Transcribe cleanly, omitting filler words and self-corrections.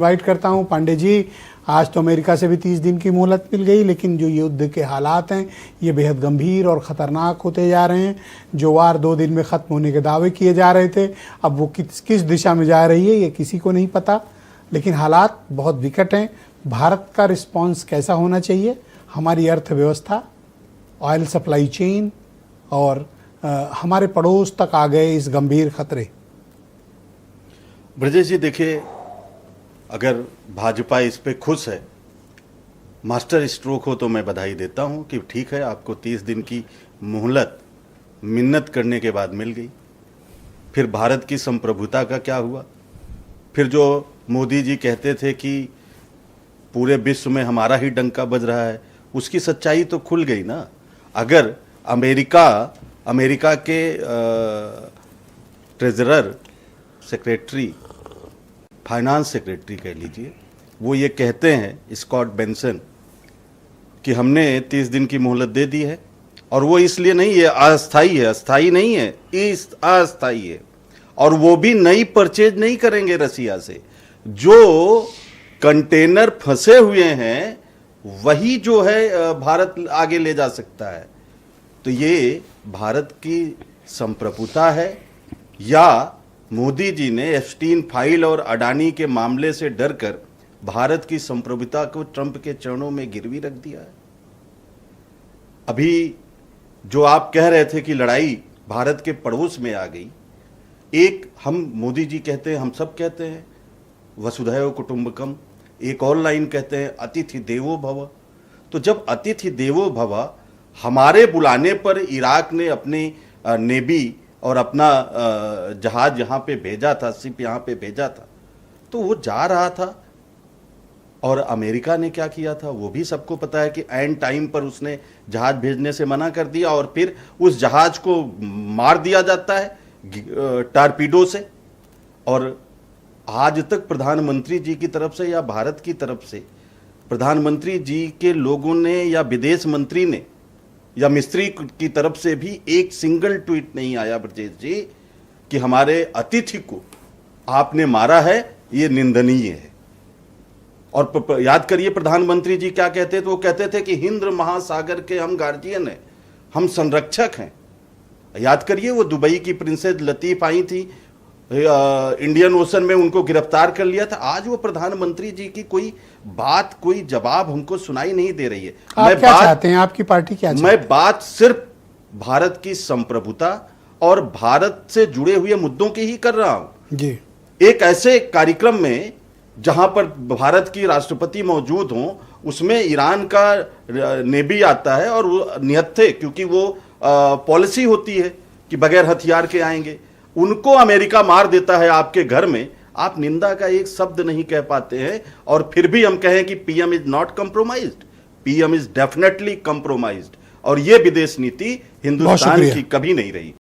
Invite करता हूं पांडे जी। आज तो अमेरिका से भी 30 दिन की मोहलत मिल गई, लेकिन जो युद्ध के हालात हैं ये बेहद गंभीर और ख़तरनाक होते जा रहे हैं। जो वार 2 दिन में ख़त्म होने के दावे किए जा रहे थे, अब वो किस दिशा में जा रही है ये किसी को नहीं पता, लेकिन हालात बहुत विकट हैं। भारत का रिस्पॉन्स कैसा होना चाहिए? हमारी अर्थव्यवस्था, ऑयल सप्लाई चेन और हमारे पड़ोस तक आ गए इस गंभीर खतरे। ब्रजेश जी, देखिए, अगर भाजपा इस पे खुश है, मास्टर स्ट्रोक हो, तो मैं बधाई देता हूं कि ठीक है, आपको 30 दिन की मोहलत मिन्नत करने के बाद मिल गई। फिर भारत की संप्रभुता का क्या हुआ? फिर जो मोदी जी कहते थे कि पूरे विश्व में हमारा ही डंका बज रहा है, उसकी सच्चाई तो खुल गई ना। अगर अमेरिका के ट्रेजरर सेक्रेटरी, फाइनेंस सेक्रेटरी कह लीजिए, वो ये कहते हैं, स्कॉट बेंसन, कि हमने 30 दिन की मोहलत दे दी है, और वो इसलिए नहीं है, अस्थाई नहीं है, अस्थाई है, और वो भी नई परचेज नहीं करेंगे रसिया से। जो कंटेनर फंसे हुए हैं वही जो है भारत आगे ले जा सकता है। तो ये भारत की संप्रभुता है, या मोदी जी ने एप्स्टीन फाइल और अडानी के मामले से डरकर भारत की संप्रभुता को ट्रंप के चरणों में गिरवी रख दिया है। अभी जो आप कह रहे थे कि लड़ाई भारत के पड़ोस में आ गई, एक हम मोदी जी कहते हैं, हम सब कहते हैं वसुधैव कुटुंबकम, एक और लाइन कहते हैं अतिथि देवो भव। तो जब अतिथि देवो भव हमारे बुलाने पर इराक ने अपनी नेवी और अपना जहाज यहाँ पे भेजा था, शिप यहाँ पे भेजा था, तो वो जा रहा था, और अमेरिका ने क्या किया था वो भी सबको पता है कि एंड टाइम पर उसने जहाज भेजने से मना कर दिया, और फिर उस जहाज को मार दिया जाता है टारपीडो से। और आज तक प्रधानमंत्री जी की तरफ से या भारत की तरफ से प्रधानमंत्री जी के लोगों ने या विदेश मंत्री ने या मिस्त्री की तरफ से भी एक सिंगल ट्वीट नहीं आया ब्रजेश जी कि हमारे अतिथि को आपने मारा है, ये निंदनीय है। और याद करिए प्रधानमंत्री जी क्या कहते थे, वो कहते थे कि हिंद महासागर के हम गार्जियन हैं, हम संरक्षक हैं। याद करिए वो दुबई की प्रिंसेस लतीफ आई थी, इंडियन ओशन में उनको गिरफ्तार कर लिया था। आज वो प्रधानमंत्री जी की कोई बात, कोई जवाब हमको सुनाई नहीं दे रही है। आप क्या चाहते हैं? आपकी पार्टी क्या चाहती है? मैं बात सिर्फ भारत की संप्रभुता और भारत से जुड़े हुए मुद्दों की ही कर रहा हूं जी। एक ऐसे कार्यक्रम में जहां पर भारत की राष्ट्रपति मौजूद हों, उसमें ईरान का नेवी आता है, और वो निहत्थे, क्योंकि वो पॉलिसी होती है कि बगैर हथियार के आएंगे, उनको अमेरिका मार देता है आपके घर में। आप निंदा का एक शब्द नहीं कह पाते हैं, और फिर भी हम कहें कि PM is not compromised. PM is definitely compromised, और ये विदेश नीति हिंदुस्तान की कभी नहीं रही।